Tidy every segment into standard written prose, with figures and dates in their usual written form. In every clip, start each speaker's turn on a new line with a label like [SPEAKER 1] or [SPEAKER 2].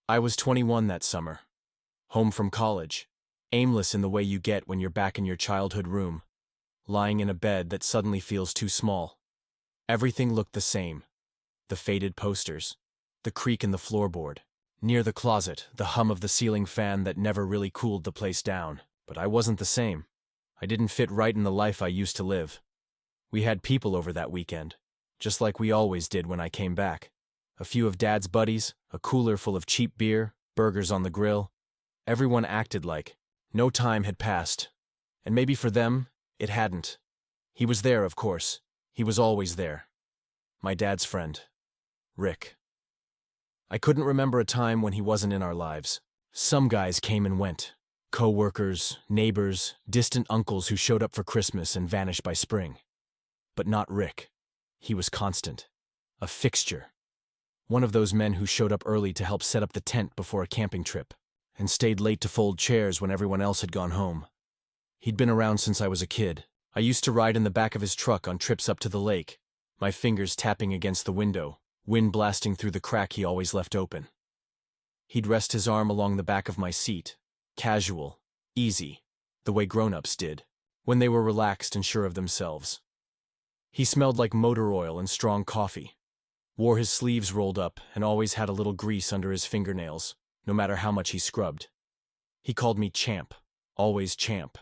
[SPEAKER 1] I was 21 that summer, home from college, aimless in the way you get when you're back in your childhood room, lying in a bed that suddenly feels too small. Everything looked the same. The faded posters, the creak in the floorboard. Near the closet, the hum of the ceiling fan that never really cooled the place down. But I wasn't the same. I didn't fit right in the life I used to live. We had people over that weekend, just like we always did when I came back. A few of Dad's buddies, a cooler full of cheap beer, burgers on the grill. Everyone acted like no time had passed. And maybe for them, it hadn't. He was there, of course. He was always there. My dad's friend, Rick. I couldn't remember a time when he wasn't in our lives. Some guys came and went. Co-workers, neighbors, distant uncles who showed up for Christmas and vanished by spring. But not Rick. He was constant. A fixture. One of those men who showed up early to help set up the tent before a camping trip, and stayed late to fold chairs when everyone else had gone home. He'd been around since I was a kid. I used to ride in the back of his truck on trips up to the lake, my fingers tapping against the window, wind blasting through the crack he always left open. He'd rest his arm along the back of my seat, casual, easy, the way grown-ups did, when they were relaxed and sure of themselves. He smelled like motor oil and strong coffee, wore his sleeves rolled up, and always had a little grease under his fingernails, no matter how much he scrubbed. He called me Champ, always Champ.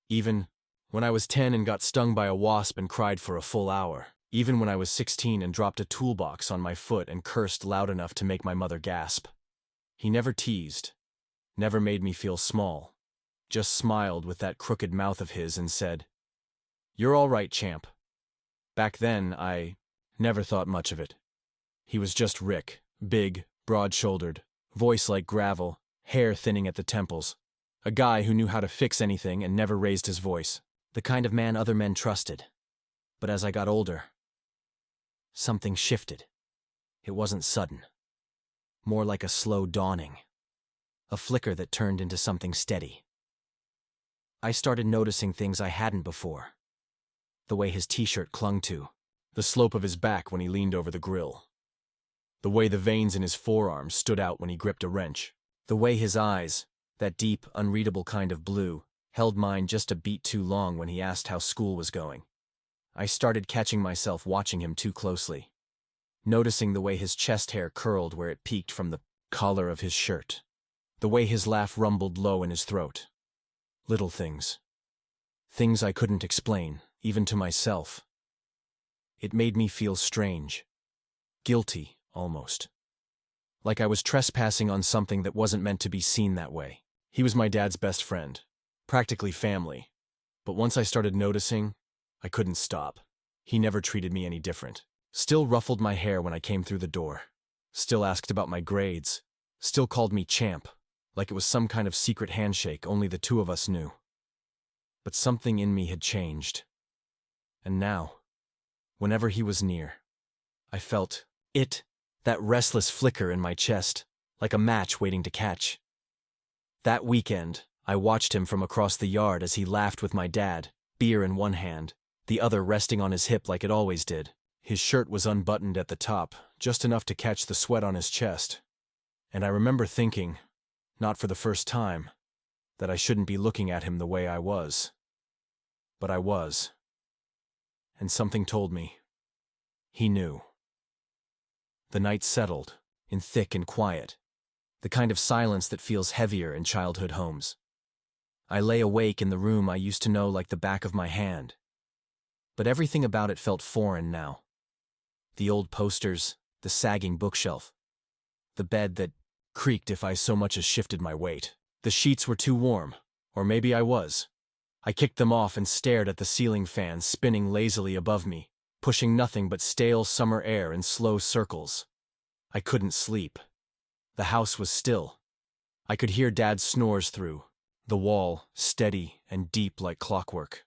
[SPEAKER 1] Even when I was 10 and got stung by a wasp and cried for a full hour. Even when I was 16 and dropped a toolbox on my foot and cursed loud enough to make my mother gasp. He never teased, never made me feel small, just smiled with that crooked mouth of his and said, "You're all right, Champ." Back then, I never thought much of it. He was just Rick, big, broad-shouldered, voice like gravel, hair thinning at the temples. A guy who knew how to fix anything and never raised his voice. The kind of man other men trusted. But as I got older, something shifted. It wasn't sudden. More like a slow dawning. A flicker that turned into something steady. I started noticing things I hadn't before. The way his t-shirt clung to. The slope of his back when he leaned over the grill. The way the veins in his forearms stood out when he gripped a wrench. The way his eyes, that deep, unreadable kind of blue, held mine just a beat too long when he asked how school was going. I started catching myself watching him too closely, noticing the way his chest hair curled where it peaked from the collar of his shirt, the way his laugh rumbled low in his throat. Little things. Things I couldn't explain, even to myself. It made me feel strange. Guilty, almost. Like I was trespassing on something that wasn't meant to be seen that way. He was my dad's best friend, practically family. But once I started noticing, I couldn't stop. He never treated me any different. Still ruffled my hair when I came through the door. Still asked about my grades. Still called me Champ, like it was some kind of secret handshake only the two of us knew. But something in me had changed. And now, whenever he was near, I felt it, that restless flicker in my chest, like a match waiting to catch. That weekend, I watched him from across the yard as he laughed with my dad, beer in one hand, the other resting on his hip like it always did. His shirt was unbuttoned at the top, just enough to catch the sweat on his chest. And I remember thinking, not for the first time, that I shouldn't be looking at him the way I was. But I was. And something told me. He knew. The night settled, in thick and quiet, the kind of silence that feels heavier in childhood homes. I lay awake in the room I used to know like the back of my hand. But everything about it felt foreign now. The old posters, the sagging bookshelf, the bed that creaked if I so much as shifted my weight. The sheets were too warm, or maybe I was. I kicked them off and stared at the ceiling fan spinning lazily above me, pushing nothing but stale summer air in slow circles. I couldn't sleep. The house was still. I could hear Dad's snores through, the wall steady and deep like clockwork.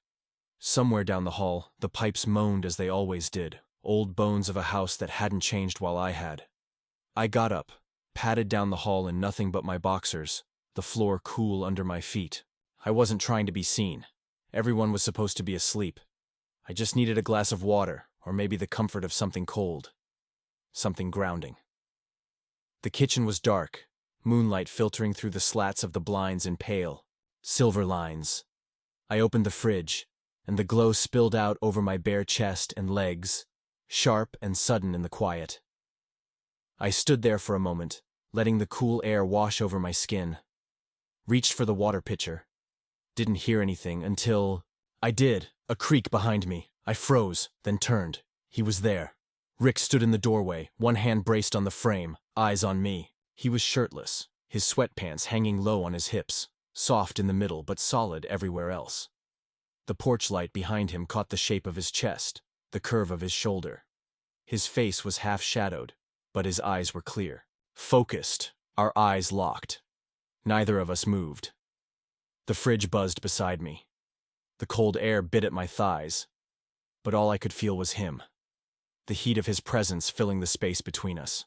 [SPEAKER 1] Somewhere down the hall, the pipes moaned as they always did, old bones of a house that hadn't changed while I had. I got up, padded down the hall in nothing but my boxers, the floor cool under my feet. I wasn't trying to be seen. Everyone was supposed to be asleep. I just needed a glass of water, or maybe the comfort of something cold. Something grounding. The kitchen was dark, moonlight filtering through the slats of the blinds in pale, silver lines. I opened the fridge, and the glow spilled out over my bare chest and legs, sharp and sudden in the quiet. I stood there for a moment, letting the cool air wash over my skin. Reached for the water pitcher. Didn't hear anything until… I did! A creak behind me. I froze, then turned. He was there. Rick stood in the doorway, one hand braced on the frame, eyes on me. He was shirtless, his sweatpants hanging low on his hips, soft in the middle but solid everywhere else. The porch light behind him caught the shape of his chest, the curve of his shoulder. His face was half-shadowed, but his eyes were clear. Focused, our eyes locked. Neither of us moved. The fridge buzzed beside me. The cold air bit at my thighs, but all I could feel was him, the heat of his presence filling the space between us.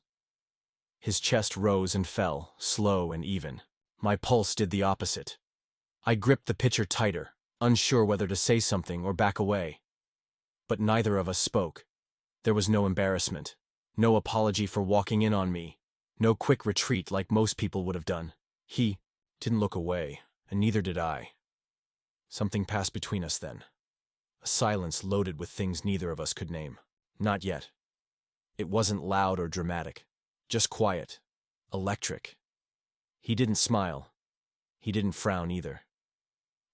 [SPEAKER 1] His chest rose and fell, slow and even. My pulse did the opposite. I gripped the pitcher tighter, unsure whether to say something or back away. But neither of us spoke. There was no embarrassment, no apology for walking in on me, no quick retreat like most people would have done. He didn't look away, and neither did I. Something passed between us then. A silence loaded with things neither of us could name. Not yet. It wasn't loud or dramatic, just quiet, electric. He didn't smile. He didn't frown either.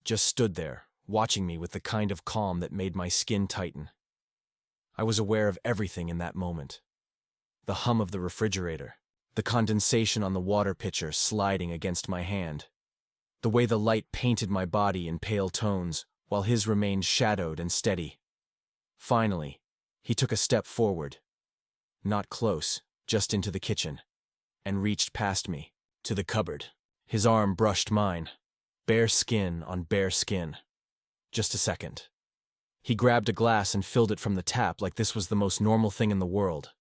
[SPEAKER 1] Just stood there, watching me with the kind of calm that made my skin tighten. I was aware of everything in that moment. The hum of the refrigerator, the condensation on the water pitcher sliding against my hand, the way the light painted my body in pale tones, while his remained shadowed and steady. Finally, he took a step forward. Not close, just into the kitchen, and reached past me, to the cupboard. His arm brushed mine, bare skin on bare skin. Just a second. He grabbed a glass and filled it from the tap like this was the most normal thing in the world.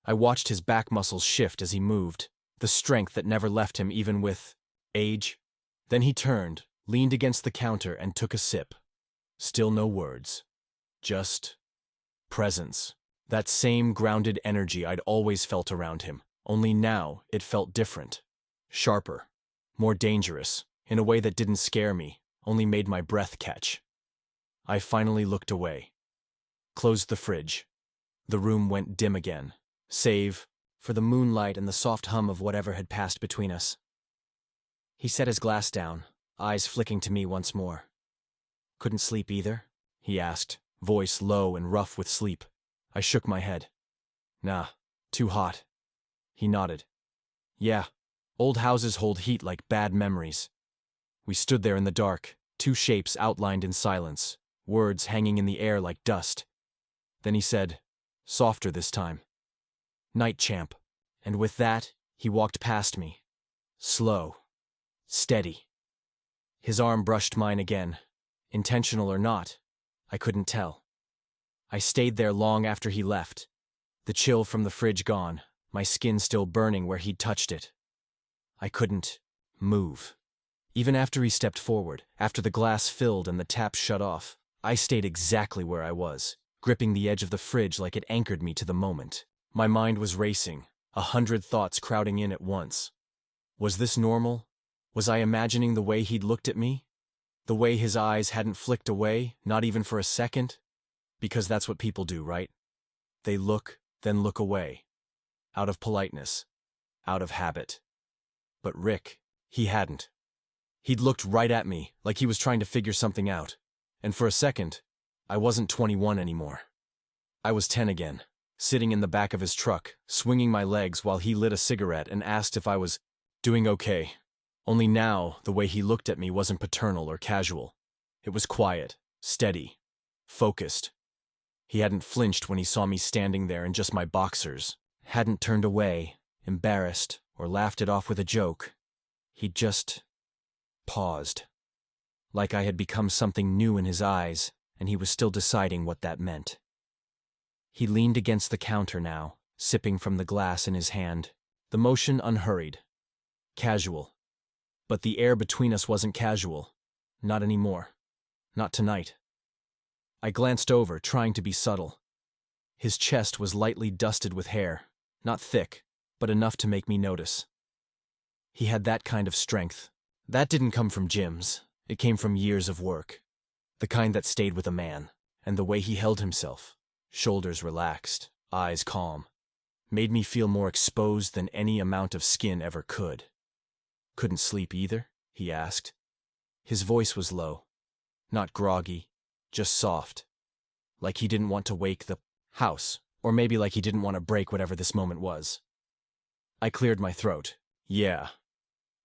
[SPEAKER 1] I watched his back muscles shift as he moved, the strength that never left him even with age. Then he turned, leaned against the counter and took a sip. Still no words. Just presence. That same grounded energy I'd always felt around him, only now it felt different. Sharper. More dangerous, in a way that didn't scare me, only made my breath catch. I finally looked away. Closed the fridge. The room went dim again, save for the moonlight and the soft hum of whatever had passed between us. He set his glass down, eyes flicking to me once more. "Couldn't sleep either?" he asked, voice low and rough with sleep. I shook my head. "Nah, too hot." He nodded. "Yeah, old houses hold heat like bad memories." We stood there in the dark, two shapes outlined in silence, words hanging in the air like dust. Then he said, softer this time, "Night, champ." And with that, he walked past me. Slow. Steady. His arm brushed mine again. Intentional or not, I couldn't tell. I stayed there long after he left, the chill from the fridge gone, my skin still burning where he'd touched it. I couldn't move. Even after he stepped forward, after the glass filled and the tap shut off, I stayed exactly where I was, gripping the edge of the fridge like it anchored me to the moment. My mind was racing, 100 thoughts crowding in at once. Was this normal? Was I imagining the way he'd looked at me? The way his eyes hadn't flicked away, not even for a second? Because that's what people do, right? They look, then look away. Out of politeness. Out of habit. But Rick, he hadn't. He'd looked right at me, like he was trying to figure something out. And for a second, I wasn't 21 anymore. I was 10 again, sitting in the back of his truck, swinging my legs while he lit a cigarette and asked if I was doing okay. Only now, the way he looked at me wasn't paternal or casual. It was quiet, steady, focused. He hadn't flinched when he saw me standing there in just my boxers, hadn't turned away, embarrassed, or laughed it off with a joke. He'd just paused. Like I had become something new in his eyes, and he was still deciding what that meant. He leaned against the counter now, sipping from the glass in his hand, the motion unhurried, casual. But the air between us wasn't casual. Not anymore. Not tonight. I glanced over, trying to be subtle. His chest was lightly dusted with hair, not thick, but enough to make me notice. He had that kind of strength. That didn't come from gyms. It came from years of work. The kind that stayed with a man. And the way he held himself, shoulders relaxed, eyes calm, made me feel more exposed than any amount of skin ever could. "Couldn't sleep either?" he asked. His voice was low, not groggy, just soft, like he didn't want to wake the house, or maybe like he didn't want to break whatever this moment was. I cleared my throat. "Yeah.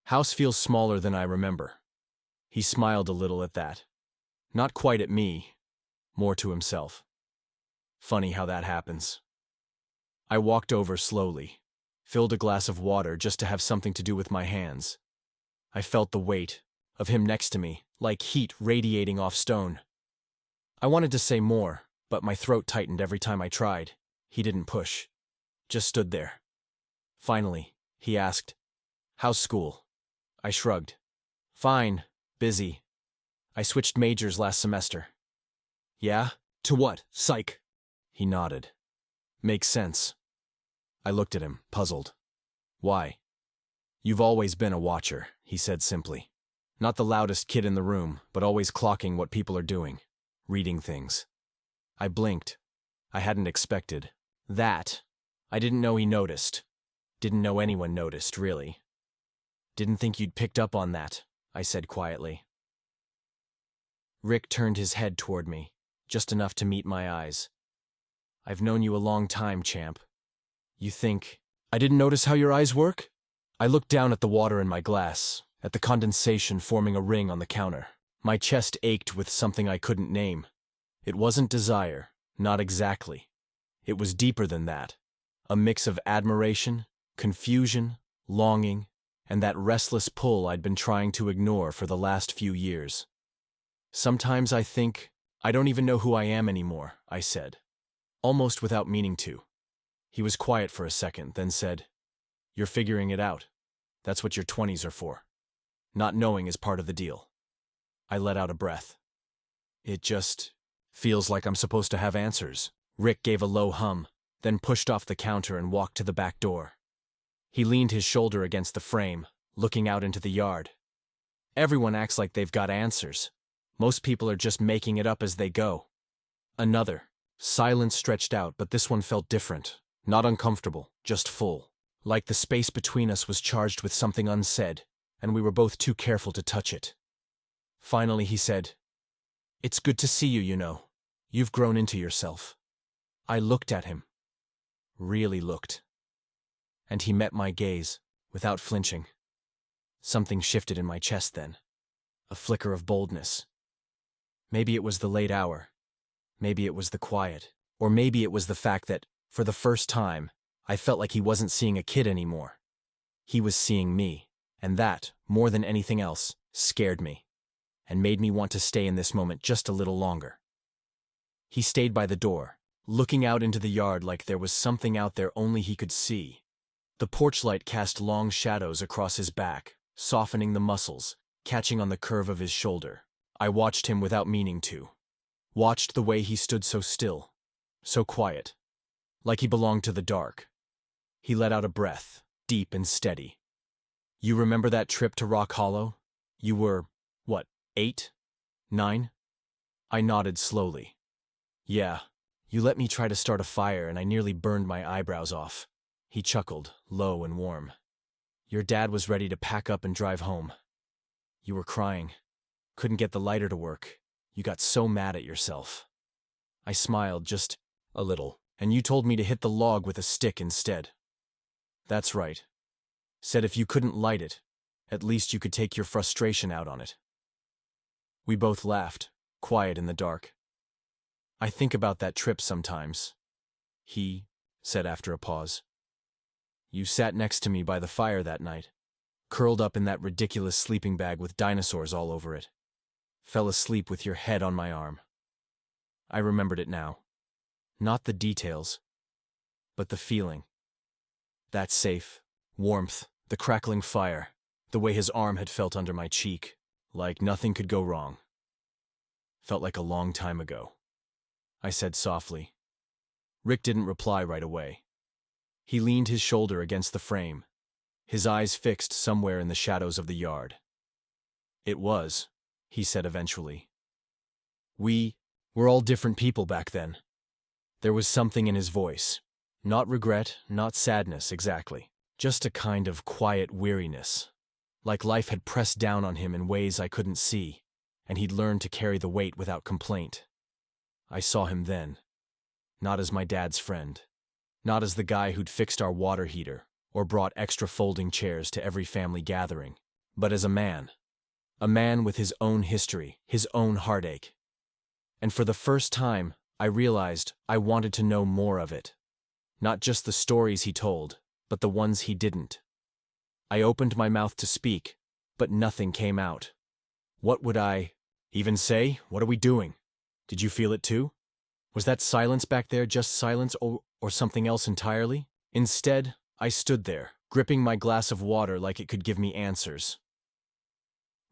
[SPEAKER 1] House feels smaller than I remember." He smiled a little at that. Not quite at me, more to himself. Funny how that happens. I walked over slowly, filled a glass of water just to have something to do with my hands. I felt the weight of him next to me, like heat radiating off stone. I wanted to say more, but my throat tightened every time I tried. He didn't push, just stood there. Finally, he asked, "How's school?" I shrugged. "Fine, busy. I switched majors last semester." "Yeah? To what? Psych?" He nodded. "Makes sense." I looked at him, puzzled. "Why?" "You've always been a watcher," he said simply. "Not the loudest kid in the room, but always clocking what people are doing, reading things." I blinked. I hadn't expected that. I didn't know he noticed. Didn't know anyone noticed, really. "Didn't think you'd picked up on that," I said quietly. Rick turned his head toward me, just enough to meet my eyes. "I've known you a long time, champ. You think I didn't notice how your eyes work?" I looked down at the water in my glass, at the condensation forming a ring on the counter. My chest ached with something I couldn't name. It wasn't desire, not exactly. It was deeper than that. A mix of admiration, confusion, longing, and that restless pull I'd been trying to ignore for the last few years. "Sometimes I think I don't even know who I am anymore," I said, almost without meaning to. He was quiet for a second, then said, "You're figuring it out. That's what your 20s are for. Not knowing is part of the deal." I let out a breath. "It just feels like I'm supposed to have answers." Rick gave a low hum, then pushed off the counter and walked to the back door. He leaned his shoulder against the frame, looking out into the yard. "Everyone acts like they've got answers. Most people are just making it up as they go." Another silence stretched out, but this one felt different. Not uncomfortable, just full. Like the space between us was charged with something unsaid, and we were both too careful to touch it. Finally he said, "It's good to see you, you know. You've grown into yourself." I looked at him. Really looked. And he met my gaze, without flinching. Something shifted in my chest then. A flicker of boldness. Maybe it was the late hour. Maybe it was the quiet. Or maybe it was the fact that, for the first time, I felt like he wasn't seeing a kid anymore. He was seeing me, and that, more than anything else, scared me, and made me want to stay in this moment just a little longer. He stayed by the door, looking out into the yard like there was something out there only he could see. The porch light cast long shadows across his back, softening the muscles, catching on the curve of his shoulder. I watched him without meaning to. Watched the way he stood so still, so quiet, like he belonged to the dark. He let out a breath, deep and steady. "You remember that trip to Rock Hollow? You were, what, 8? 9? I nodded slowly. "Yeah, you let me try to start a fire and I nearly burned my eyebrows off." He chuckled, low and warm. "Your dad was ready to pack up and drive home. You were crying. Couldn't get the lighter to work. You got so mad at yourself." I smiled just a little, "And you told me to hit the log with a stick instead." "That's right. Said if you couldn't light it, at least you could take your frustration out on it." We both laughed, quiet in the dark. "I think about that trip sometimes," he said after a pause. "You sat next to me by the fire that night, curled up in that ridiculous sleeping bag with dinosaurs all over it. Fell asleep with your head on my arm." I remembered it now. Not the details, but the feeling. That safe warmth, the crackling fire, the way his arm had felt under my cheek, like nothing could go wrong. Felt like a long time ago, I said softly. Rick didn't reply right away. He leaned his shoulder against the frame, his eyes fixed somewhere in the shadows of the yard. "It was," he said eventually. "We were all different people back then." There was something in his voice. Not regret, not sadness exactly. Just a kind of quiet weariness. Like life had pressed down on him in ways I couldn't see, and he'd learned to carry the weight without complaint. I saw him then. Not as my dad's friend. Not as the guy who'd fixed our water heater or brought extra folding chairs to every family gathering, but as a man. A man with his own history, his own heartache. And for the first time, I realized I wanted to know more of it. Not just the stories he told, but the ones he didn't. I opened my mouth to speak, but nothing came out. What would I even say? "What are we doing?" Did you feel it too? Was that silence back there just silence or something else entirely? Instead, I stood there, gripping my glass of water like it could give me answers.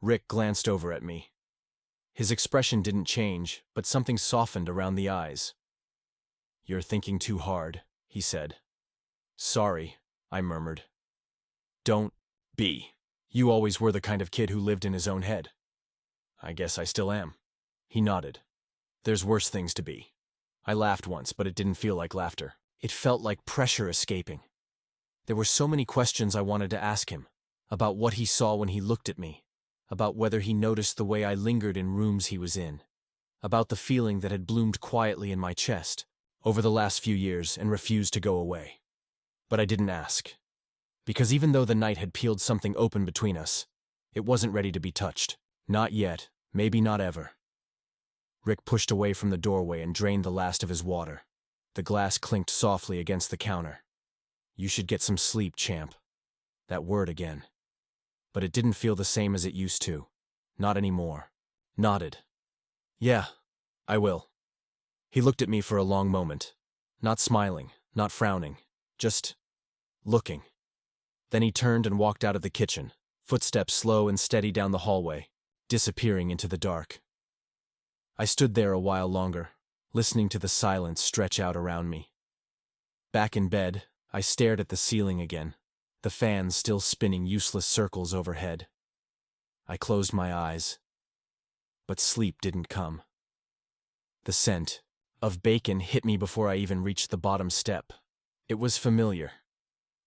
[SPEAKER 1] Rick glanced over at me. His expression didn't change, but something softened around the eyes. "You're thinking too hard," he said. "Sorry," I murmured. "Don't be. You always were the kind of kid who lived in his own head." "I guess I still am." He nodded. "There's worse things to be." I laughed once, but it didn't feel like laughter. It felt like pressure escaping. There were so many questions I wanted to ask him, about what he saw when he looked at me, about whether he noticed the way I lingered in rooms he was in, about the feeling that had bloomed quietly in my chest over the last few years and refused to go away. But I didn't ask. Because even though the night had peeled something open between us, it wasn't ready to be touched. Not yet, maybe not ever. Rick pushed away from the doorway and drained the last of his water. The glass clinked softly against the counter. "You should get some sleep, champ." That word again. But it didn't feel the same as it used to. Not anymore. Nodded. "Yeah, I will." He looked at me for a long moment. Not smiling, not frowning, just looking. Then he turned and walked out of the kitchen, footsteps slow and steady down the hallway, disappearing into the dark. I stood there a while longer, listening to the silence stretch out around me. Back in bed, I stared at the ceiling again, the fan still spinning useless circles overhead. I closed my eyes. But sleep didn't come. The scent of bacon hit me before I even reached the bottom step. It was familiar.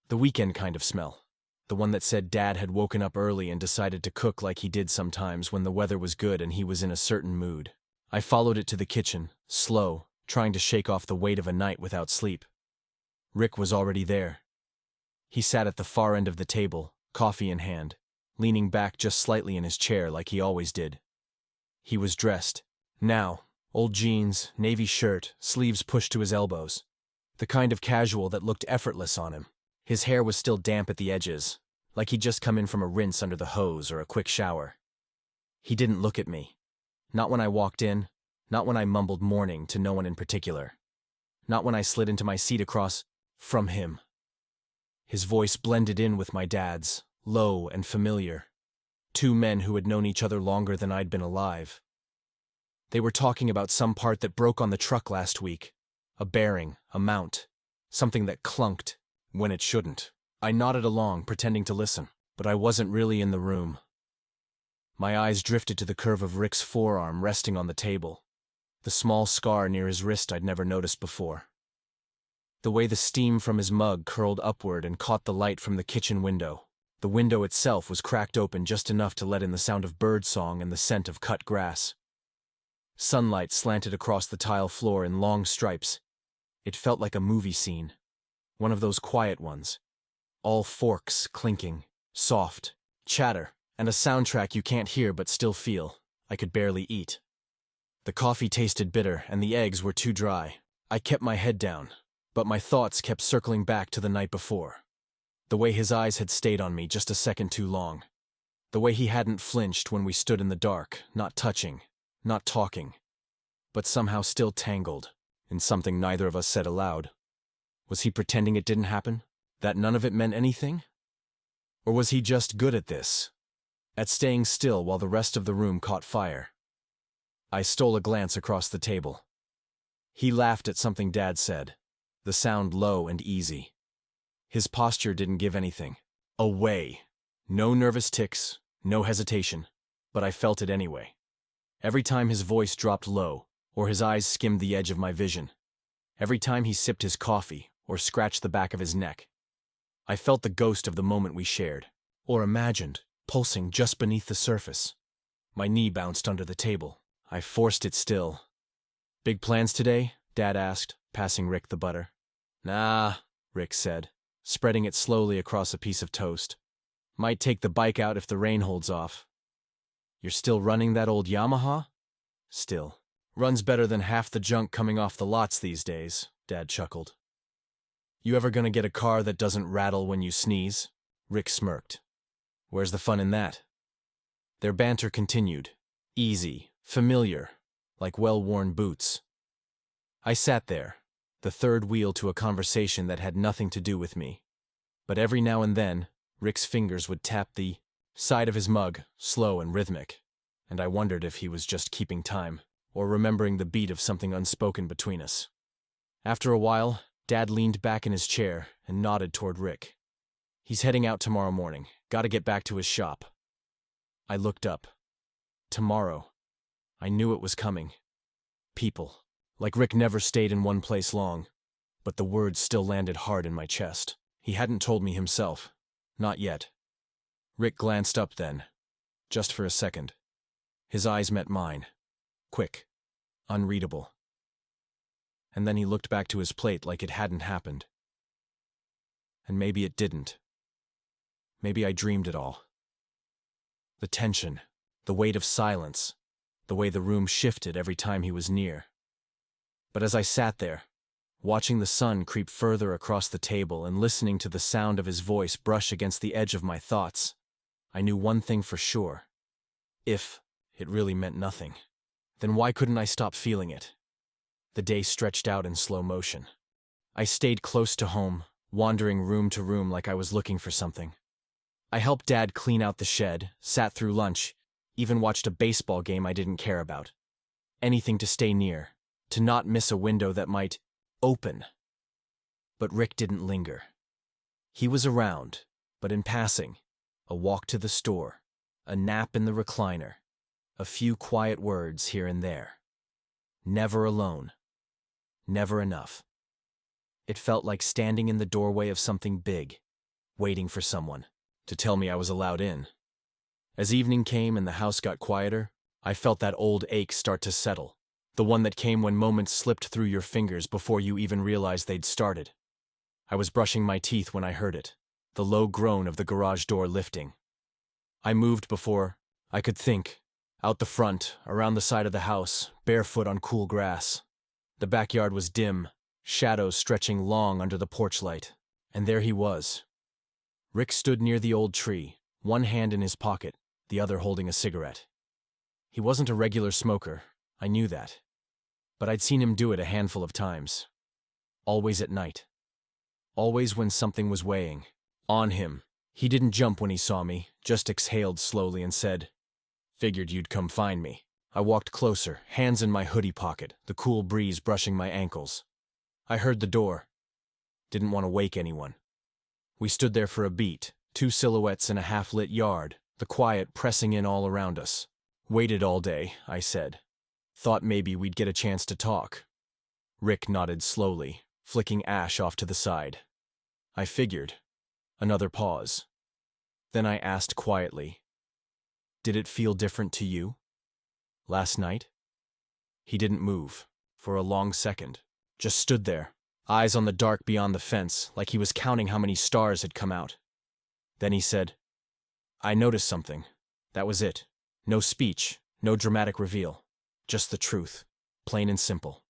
[SPEAKER 1] The weekend kind of smell. The one that said Dad had woken up early and decided to cook like he did sometimes when the weather was good and he was in a certain mood. I followed it to the kitchen, slow, trying to shake off the weight of a night without sleep. Rick was already there. He sat at the far end of the table, coffee in hand, leaning back just slightly in his chair like he always did. He was dressed. Now, old jeans, navy shirt, sleeves pushed to his elbows. The kind of casual that looked effortless on him. His hair was still damp at the edges, like he'd just come in from a rinse under the hose or a quick shower. He didn't look at me. Not when I walked in, not when I mumbled morning to no one in particular. Not when I slid into my seat across from him. His voice blended in with my dad's, low and familiar. Two men who had known each other longer than I'd been alive. They were talking about some part that broke on the truck last week. A bearing, a mount, something that clunked when it shouldn't. I nodded along, pretending to listen, but I wasn't really in the room. My eyes drifted to the curve of Rick's forearm resting on the table, the small scar near his wrist I'd never noticed before. The way the steam from his mug curled upward and caught the light from the kitchen window. The window itself was cracked open just enough to let in the sound of birdsong and the scent of cut grass. Sunlight slanted across the tile floor in long stripes. It felt like a movie scene. One of those quiet ones. All forks clinking, soft, chatter, and a soundtrack you can't hear but still feel. I could barely eat. The coffee tasted bitter and the eggs were too dry. I kept my head down, but my thoughts kept circling back to the night before. The way his eyes had stayed on me just a second too long. The way he hadn't flinched when we stood in the dark, not touching, not talking, but somehow still tangled in something neither of us said aloud. Was he pretending it didn't happen? That none of it meant anything? Or was he just good at this? At staying still while the rest of the room caught fire? I stole a glance across the table. He laughed at something Dad said, the sound low and easy. His posture didn't give anything. Away. No nervous tics, no hesitation, but I felt it anyway. Every time his voice dropped low, or his eyes skimmed the edge of my vision. Every time he sipped his coffee, or scratched the back of his neck. I felt the ghost of the moment we shared, or imagined, pulsing just beneath the surface. My knee bounced under the table. I forced it still. "Big plans today?" Dad asked, passing Rick the butter. "Nah," Rick said, spreading it slowly across a piece of toast. "Might take the bike out if the rain holds off." "You're still running that old Yamaha?" "Still. Runs better than half the junk coming off the lots these days," Dad chuckled. "You ever gonna get a car that doesn't rattle when you sneeze?" Rick smirked. "Where's the fun in that?" Their banter continued. Easy, familiar, like well-worn boots. I sat there, the third wheel to a conversation that had nothing to do with me. But every now and then, Rick's fingers would tap the side of his mug, slow and rhythmic, and I wondered if he was just keeping time, or remembering the beat of something unspoken between us. After a while, Dad leaned back in his chair and nodded toward Rick. "He's heading out tomorrow morning. Gotta get back to his shop." I looked up. Tomorrow. I knew it was coming. People. Like Rick never stayed in one place long, but the words still landed hard in my chest. He hadn't told me himself. Not yet. Rick glanced up then, just for a second. His eyes met mine. Quick. Unreadable. And then he looked back to his plate like it hadn't happened. And maybe it didn't. Maybe I dreamed it all. The tension, the weight of silence, the way the room shifted every time he was near. But as I sat there, watching the sun creep further across the table and listening to the sound of his voice brush against the edge of my thoughts, I knew one thing for sure. If it really meant nothing, then why couldn't I stop feeling it? The day stretched out in slow motion. I stayed close to home, wandering room to room like I was looking for something. I helped Dad clean out the shed, sat through lunch, even watched a baseball game I didn't care about. Anything to stay near, to not miss a window that might open. But Rick didn't linger. He was around, but in passing. A walk to the store, a nap in the recliner, a few quiet words here and there. Never alone. Never enough. It felt like standing in the doorway of something big, waiting for someone to tell me I was allowed in. As evening came and the house got quieter, I felt that old ache start to settle, the one that came when moments slipped through your fingers before you even realized they'd started. I was brushing my teeth when I heard it, the low groan of the garage door lifting. I moved before I could think, out the front, around the side of the house, barefoot on cool grass. The backyard was dim, shadows stretching long under the porch light, and there he was. Rick stood near the old tree, one hand in his pocket, the other holding a cigarette. He wasn't a regular smoker, I knew that. But I'd seen him do it a handful of times. Always at night. Always when something was weighing on him. He didn't jump when he saw me, just exhaled slowly and said, "Figured you'd come find me." I walked closer, hands in my hoodie pocket, the cool breeze brushing my ankles. I heard the door. Didn't want to wake anyone. We stood there for a beat, two silhouettes in a half-lit yard, the quiet pressing in all around us. "Waited all day," I said. "Thought maybe we'd get a chance to talk." Rick nodded slowly, flicking ash off to the side. I figured. Another pause. Then I asked quietly, "Did it feel different to you? Last night?" He didn't move, for a long second. Just stood there, eyes on the dark beyond the fence, like he was counting how many stars had come out. Then he said, "I noticed something. That was it. No speech, no dramatic reveal. Just the truth, plain and simple."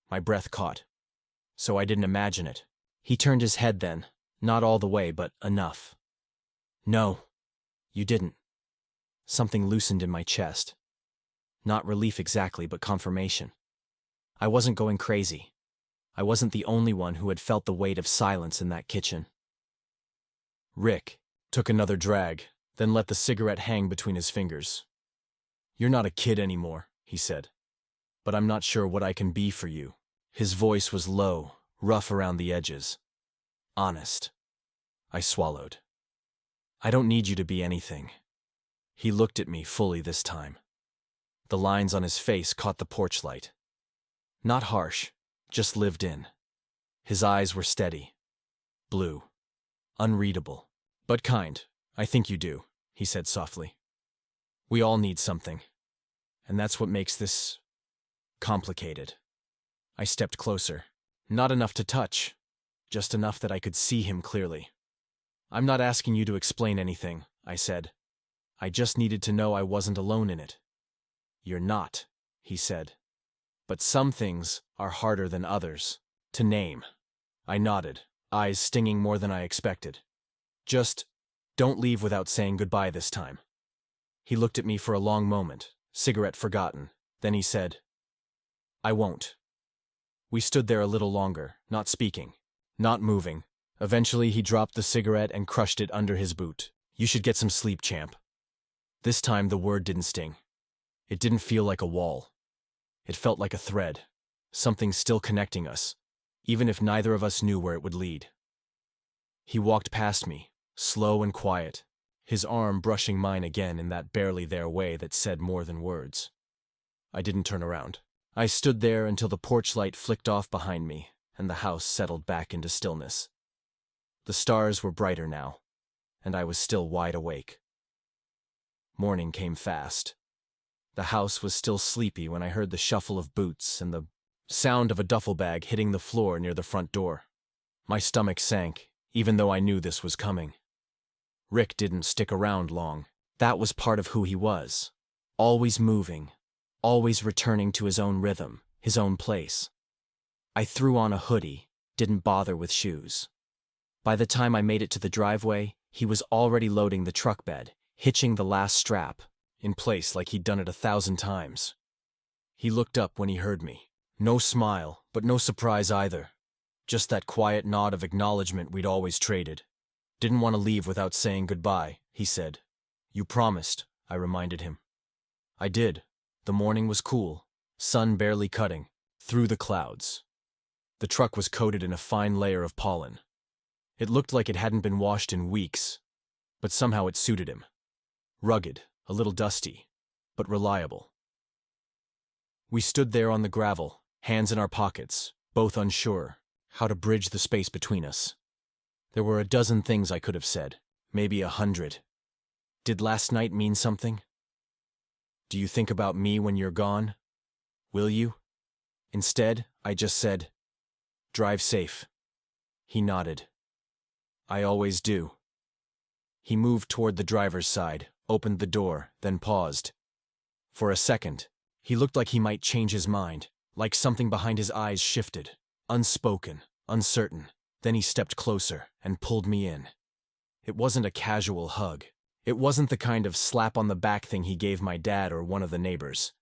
[SPEAKER 1] My breath caught. So I didn't imagine it. He turned his head then, not all the way, but enough. "No, you didn't." Something loosened in my chest. Not relief exactly, but confirmation. I wasn't going crazy. I wasn't the only one who had felt the weight of silence in that kitchen. Rick took another drag, then let the cigarette hang between his fingers. "You're not a kid anymore," he said. "But I'm not sure what I can be for you." His voice was low, rough around the edges. Honest. I swallowed. I don't need you to be anything. He looked at me fully this time. The lines on his face caught the porch light. Not harsh, just lived in. His eyes were steady. Blue. Unreadable. But kind. I think you do, he said softly. We all need something. And that's what makes this complicated. I stepped closer. Not enough to touch, just enough that I could see him clearly. I'm not asking you to explain anything, I said. I just needed to know I wasn't alone in it. You're not, he said. But some things are harder than others to name. I nodded, eyes stinging more than I expected. Just don't leave without saying goodbye this time. He looked at me for a long moment, cigarette forgotten. Then he said, I won't. We stood there a little longer, not speaking, not moving. Eventually he dropped the cigarette and crushed it under his boot. You should get some sleep, champ. This time the word didn't sting. It didn't feel like a wall. It felt like a thread, something still connecting us, even if neither of us knew where it would lead. He walked past me, slow and quiet, his arm brushing mine again in that barely there way that said more than words. I didn't turn around. I stood there until the porch light flicked off behind me and the house settled back into stillness. The stars were brighter now, and I was still wide awake. Morning came fast. The house was still sleepy when I heard the shuffle of boots and the sound of a duffel bag hitting the floor near the front door. My stomach sank, even though I knew this was coming. Rick didn't stick around long. That was part of who he was. Always moving, always returning to his own rhythm, his own place. I threw on a hoodie, didn't bother with shoes. By the time I made it to the driveway, he was already loading the truck bed, hitching the last strap, in place like he'd done it 1,000 times. He looked up when he heard me. No smile, but no surprise either. Just that quiet nod of acknowledgement we'd always traded. Didn't want to leave without saying goodbye, he said. You promised, I reminded him. I did. The morning was cool, sun barely cutting, through the clouds. The truck was coated in a fine layer of pollen. It looked like it hadn't been washed in weeks, but somehow it suited him. Rugged, a little dusty, but reliable. We stood there on the gravel, hands in our pockets, both unsure how to bridge the space between us. There were a dozen things I could have said, maybe 100. Did last night mean something? Do you think about me when you're gone? Will you? Instead, I just said, drive safe. He nodded. I always do. He moved toward the driver's side, opened the door, then paused. For a second, he looked like he might change his mind, like something behind his eyes shifted, unspoken, uncertain. Then he stepped closer and pulled me in. It wasn't a casual hug. It wasn't the kind of slap-on-the-back thing he gave my dad or one of the neighbors.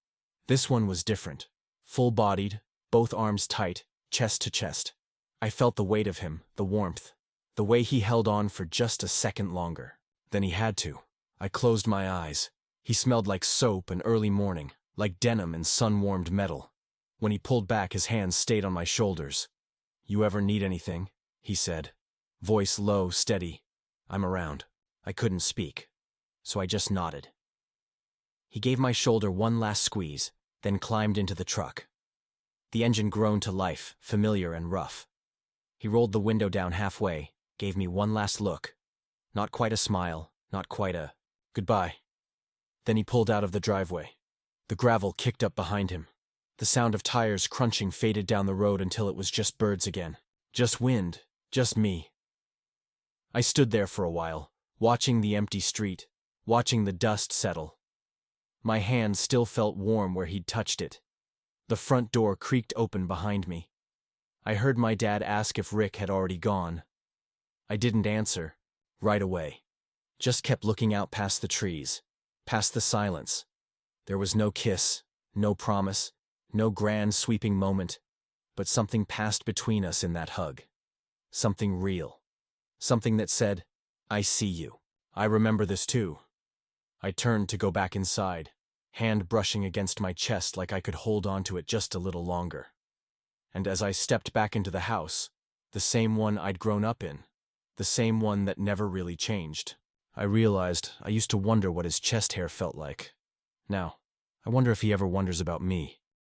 [SPEAKER 1] This one was different. Full-bodied, both arms tight, chest to chest. I felt the weight of him, the warmth, the way he held on for just a second longer. Then he had to. I closed my eyes. He smelled like soap and early morning, like denim and sun-warmed metal. When he pulled back, his hands stayed on my shoulders. You ever need anything? He said. Voice low, steady. I'm around. I couldn't speak, so I just nodded. He gave my shoulder one last squeeze, then climbed into the truck. The engine groaned to life, familiar and rough. He rolled the window down halfway, gave me one last look. Not quite a smile, not quite a goodbye. Then he pulled out of the driveway. The gravel kicked up behind him. The sound of tires crunching faded down the road until it was just birds again. Just wind, just me. I stood there for a while, watching the empty street, watching the dust settle. My hand still felt warm where he'd touched it. The front door creaked open behind me. I heard my dad ask if Rick had already gone. I didn't answer, right away. Just kept looking out past the trees, past the silence. There was no kiss, no promise, no grand sweeping moment, but something passed between us in that hug. Something real. Something that said, I see you. I remember this too. I turned to go back inside, hand brushing against my chest like I could hold on to it just a little longer. And as I stepped back into the house, the same one I'd grown up in, the same one that never really changed, I realized I used to wonder what his chest hair felt like. Now, I wonder if he ever wonders about me.